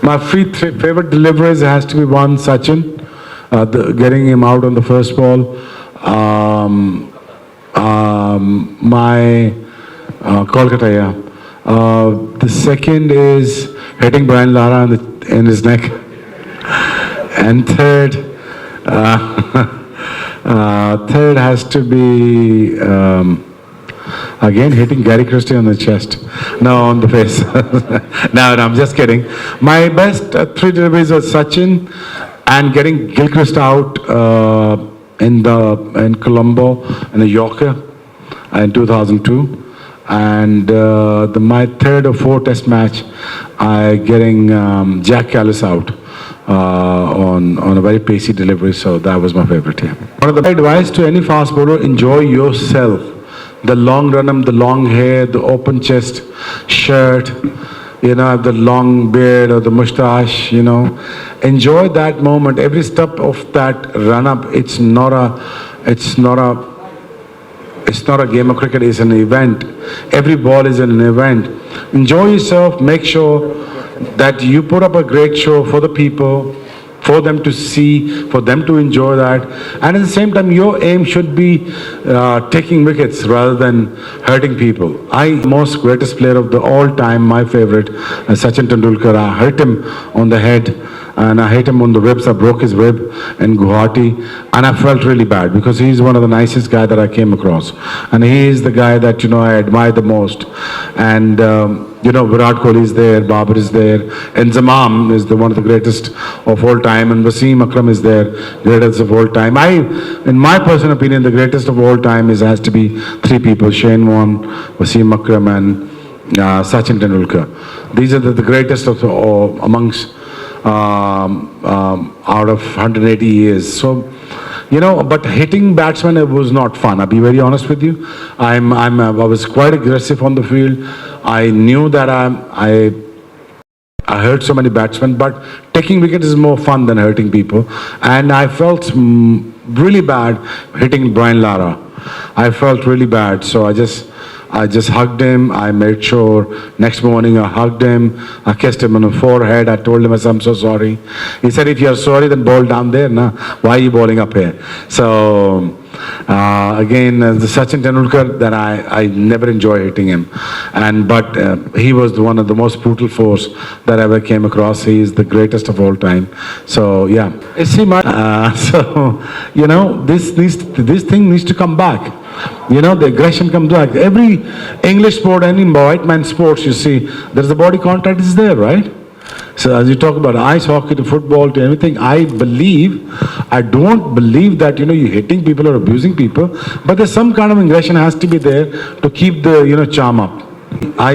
My favorite deliveries has to be one, Sachin, getting him out on the first ball. My Kolkata, yeah. The second is hitting Brian Lara in his neck. And third, third has to be again hitting Gary Christie on the chest. No, on the face. No, I'm just kidding. My best three deliveries are Sachin and getting Gilchrist out in Colombo in the Yorker in 2002. And my third or fourth test match, getting Jack Callis out on a very pacey delivery. So that was my favorite. Yeah. One of the advice to any fast bowler: enjoy yourself. The long run, the long hair, the open chest shirt, the long beard or the mustache. Enjoy that moment. Every step of that run up. It's not a game of cricket, it's an event. Every ball is an event. Enjoy yourself, make sure that you put up a great show for the people, for them to see, for them to enjoy that. And at the same time, your aim should be taking wickets rather than hurting people. Most greatest player of the all time, my favorite, Sachin Tendulkar. I hurt him on the head and I hit him on the ribs. I broke his rib in Guwahati, and I felt really bad because he's one of the nicest guys that I came across, and he is the guy that I admire the most. And Virat Kohli is there, Babar is there, and Zamam is one of the greatest of all time, and Wasim Akram is there, greatest of all time. In my personal opinion, the greatest of all time has to be three people: Shane Warne, Wasim Akram, and Sachin Tendulkar. These are the greatest amongst out of 180 years. So, but hitting batsmen was not fun. I'll be very honest with you. I was quite aggressive on the field. I knew that I hurt so many batsmen, but taking wicket is more fun than hurting people. And I felt really bad hitting Brian Lara. I felt really bad, so I just hugged him. I made sure next morning I hugged him. I kissed him on the forehead. I told him, I'm so sorry. He said, if you're sorry, then bowl down there. Nah? Why are you bowling up here? So, again, the Sachin Tendulkar, that I never enjoy hitting him. But he was one of the most brutal force that I ever came across. He is the greatest of all time. So, yeah. This thing needs to come back. The aggression comes back. Every English sport, any white man sports, you see, there's the body contact is there, right? So as you talk about ice hockey to football to anything, I don't believe that, you're hitting people or abusing people, but there's some kind of aggression has to be there to keep the, charm up. I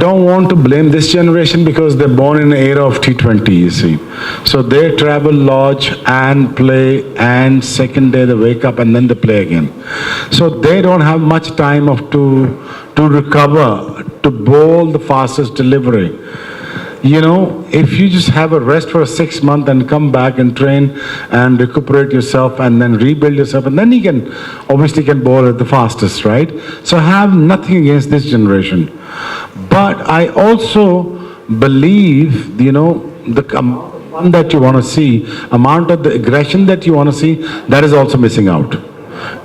don't want to blame this generation because they're born in the era of T20, you see. So they travel, lodge and play, and second day they wake up and then they play again. So they don't have much time to recover, to bowl the fastest delivery. If you just have a rest for 6 months and come back and train and recuperate yourself and then rebuild yourself, and then you can bowl at the fastest, right? So I have nothing against this generation. But I also believe, the fun that you want to see, amount of the aggression that you want to see, that is also missing out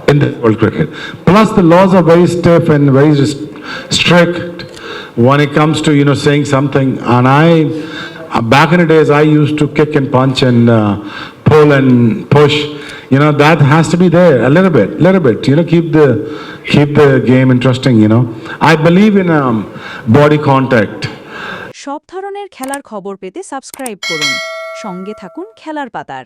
in the world cricket. Plus the laws are very stiff and very strict when it comes to saying something. And back in the days I used to kick and punch and pull and push. That has to be there a little bit. Keep the game interesting. I believe in body contact. সব ধরনের খেলার খবর পেতে subscribe করুন, সঙ্গে থাকুন খেলার পাতার।